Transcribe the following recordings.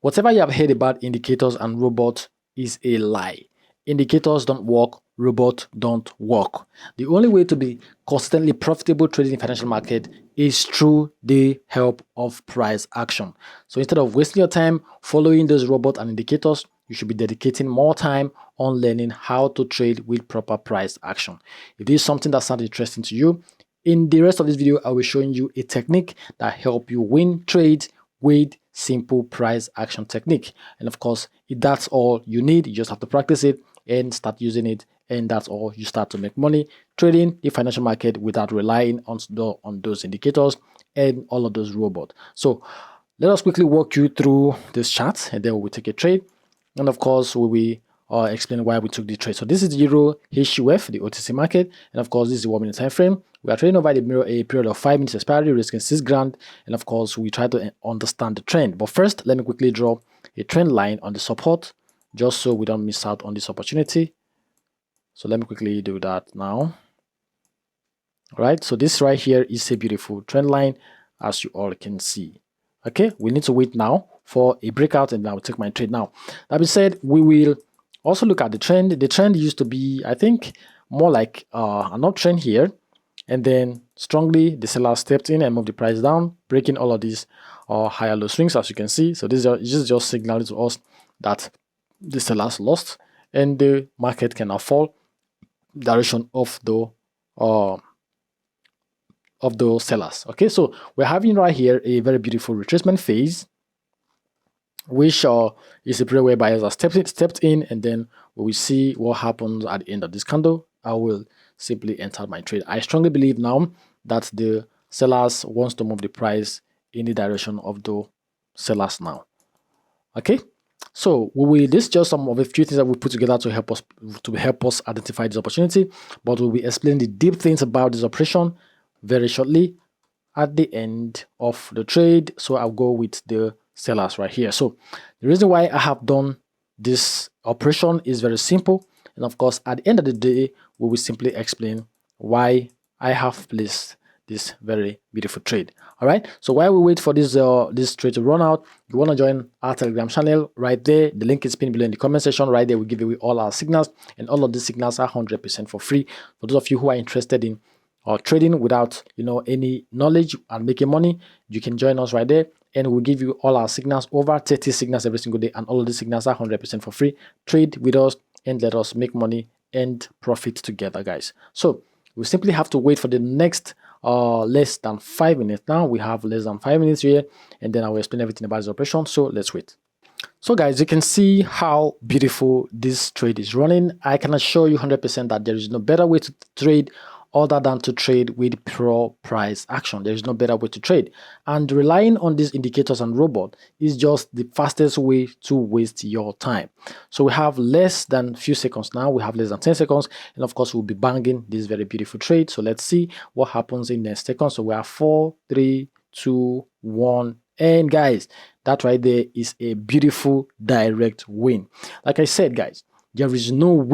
Whatever you have heard about indicators and robots is a lie. Indicators don't work, robots don't work. The only way to be constantly profitable trading in financial market is through the help of price action. So instead of wasting your time following those robots and indicators, you should be dedicating more time on learning how to trade with proper price action. If this is something that sounds interesting to you, in the rest of this video, I will be showing you a technique that help you win trades with simple price action technique. And of course, if that's all you need, you just have to practice it and start using it, and that's all. You start to make money trading the financial market without relying on those indicators and all of those robots. So let us quickly walk you through this chart, and then we will take a trade. And of course, we will explain why we took the trade. So this is the Euro HUF, the OTC market, and of course, this is the 1 minute time frame. We are trading over a period of 5 minutes expiry, risking 6 grand, and of course, we try to understand the trend. But first, let me quickly draw a trend line on the support, just so we don't miss out on this opportunity. So let me quickly do that now. All right, so this right here is a beautiful trend line, as you all can see. Okay, we need to wait now for a breakout, and I will take my trade now. That being said, we will also look at the trend. The trend used to be, I think, more like an uptrend here, and then strongly the seller stepped in and moved the price down, breaking all of these higher low swings, as you can see. So this is just signaling to us that the sellers lost and the market can now fall direction of those sellers. Okay, so we're having right here a very beautiful retracement phase, which is a period where buyers are stepped in, and then we will see what happens at the end of this candle. I will simply enter my trade. I strongly believe now that the sellers wants to move the price in the direction of the sellers now. Okay, so this is just some of a few things that we put together to help us identify this opportunity, but we'll be explaining the deep things about this operation very shortly at the end of the trade. So I'll go with the sellers right here. So the reason why I have done this operation is very simple, and of course at the end of the day we will simply explain why I have placed this very beautiful trade. All right, so while we wait for this trade to run out, you want to join our Telegram channel right there. The link is pinned below in the comment section. Right there we give away all our signals, and all of these signals are 100% for free. For those of you who are interested in trading without any knowledge and making money, you can join us right there, and we'll give you all our signals, over 30 signals every single day, and all of these signals are 100% for free. Trade with us and let us make money and profit together, guys. So we simply have to wait for the next less than 5 minutes. Now we have less than 5 minutes here, and then I will explain everything about this operation. So let's wait. So guys, you can see how beautiful this trade is running. I can assure you 100% that there is no better way to trade other than to trade with pure price action. There is no better way to trade, and relying on these indicators and robot is just the fastest way to waste your time. So we have less than few seconds now. We have less than 10 seconds, and of course we'll be banging this very beautiful trade. So let's see what happens in next second. So we have 4, 3, 2, 1, and guys, that right there is a beautiful direct win. Like I said, guys, there is no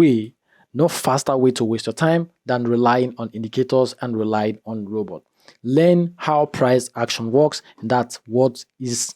faster way to waste your time than relying on indicators and relying on robot. Learn how price action works, and that's what is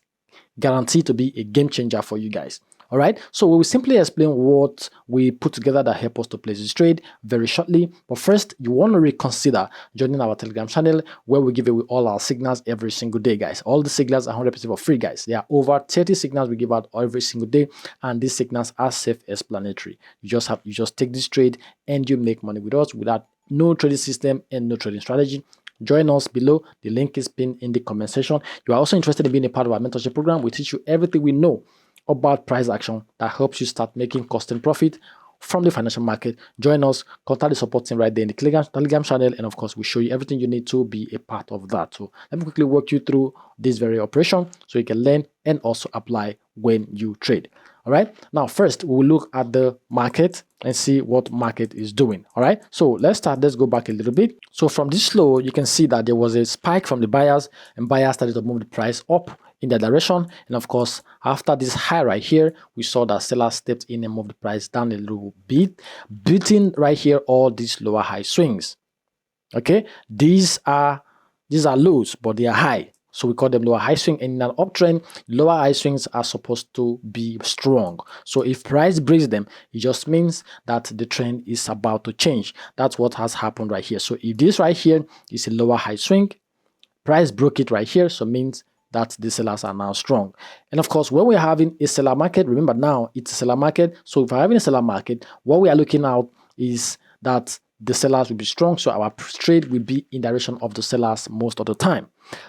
guaranteed to be a game changer for you guys. All right, so we will simply explain what we put together that help us to place this trade very shortly. But first, you want to reconsider joining our Telegram channel, where we give away all our signals every single day, guys. All the signals are 100% for free, guys. There are over 30 signals we give out every single day, and these signals are self-explanatory. You just take this trade and you make money with us without no trading system and no trading strategy. Join us below. The link is pinned in the comment section. You are also interested in being a part of our mentorship program. We teach you everything we know about price action that helps you start making constant profit from the financial market. Join us, contact the support team right there in the Telegram channel, and of course we'll show you everything you need to be a part of that. So let me quickly walk you through this very operation so you can learn and also apply when you trade. All right, now first we will look at the market and see what market is doing. All right, so let's go back a little bit. So from this low, you can see that there was a spike from the buyers, and buyers started to move the price up in that direction. And of course, after this high right here, we saw that sellers stepped in and moved the price down a little bit, beating right here all these lower high swings. Okay, these are lows, but they are high. So we call them lower high swing. And in an uptrend, lower high swings are supposed to be strong. So if price breaks them, it just means that the trend is about to change. That's what has happened right here. So if this right here is a lower high swing, price broke it right here, so means that the sellers are now strong. And of course, when we're having a seller market, remember now it's a seller market. So if we're having a seller market, what we are looking at is that the sellers will be strong. So our trade will be in direction of the sellers most of the time.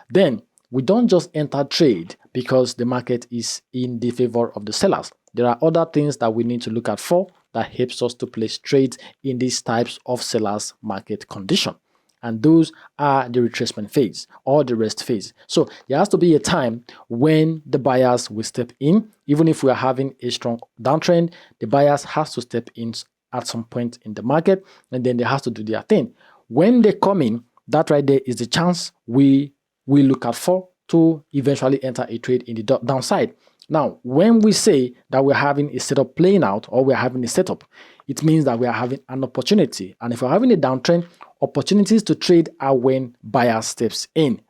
Then we don't just enter trade because the market is in the favor of the sellers. There are other things that we need to look at for that helps us to place trades in these types of sellers market condition. And those are the retracement phase or the rest phase. So there has to be a time when the buyers will step in. Even if we are having a strong downtrend, the buyers has to step in at some point in the market, and then they have to do their thing. When they come in, that right there is the chance we look out for to eventually enter a trade in the downside. Now, when we say that we're having a setup playing out or we're having a setup, it means that we are having an opportunity. And if we're having a downtrend, opportunities to trade are when buyer steps in.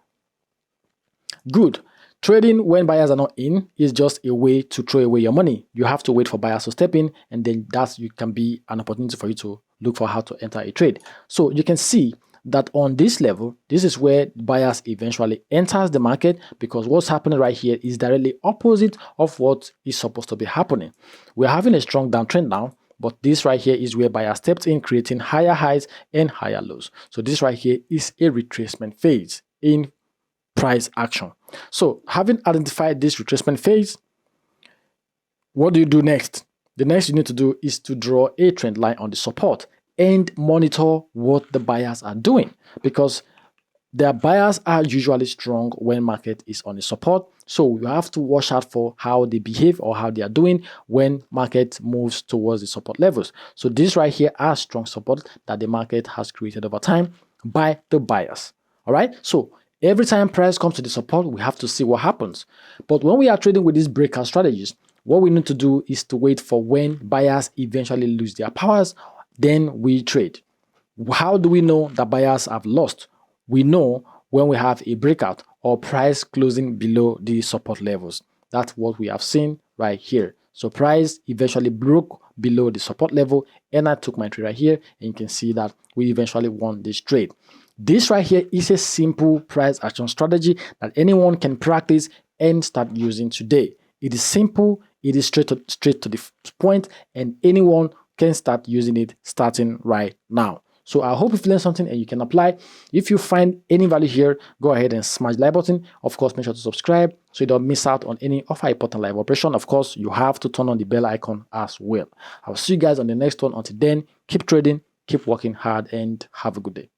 Good. Trading when buyers are not in is just a way to throw away your money. You have to wait for buyers to step in, and then you can be an opportunity for you to look for how to enter a trade. So you can see that on this level, this is where buyers eventually enters the market, because what's happening right here is directly opposite of what is supposed to be happening. We're having a strong downtrend now, but this right here is where buyers stepped in, creating higher highs and higher lows. So this right here is a retracement phase in price action. So having identified this retracement phase, what do you do next? The next you need to do is to draw a trend line on the support and monitor what the buyers are doing, because their buyers are usually strong when market is on a support. So you have to watch out for how they behave or how they are doing when market moves towards the support levels. So this right here are strong support that the market has created over time by the buyers. All right. So every time price comes to the support, we have to see what happens. But when we are trading with these breakout strategies, what we need to do is to wait for when buyers eventually lose their powers, then we trade. How do we know that buyers have lost? We know when we have a breakout or price closing below the support levels. That's what we have seen right here. So price eventually broke below the support level, and I took my trade right here, and you can see that we eventually won this trade. This right here is a simple price action strategy that anyone can practice and start using today. It is simple, it is straight to the point, and anyone can start using it starting right now. So I hope you've learned something and you can apply. If you find any value here, go ahead and smash the like button. Of course, make sure to subscribe so you don't miss out on any of our important live operation. Of course, you have to turn on the bell icon as well. I'll see you guys on the next one. Until then, keep trading, keep working hard, and have a good day.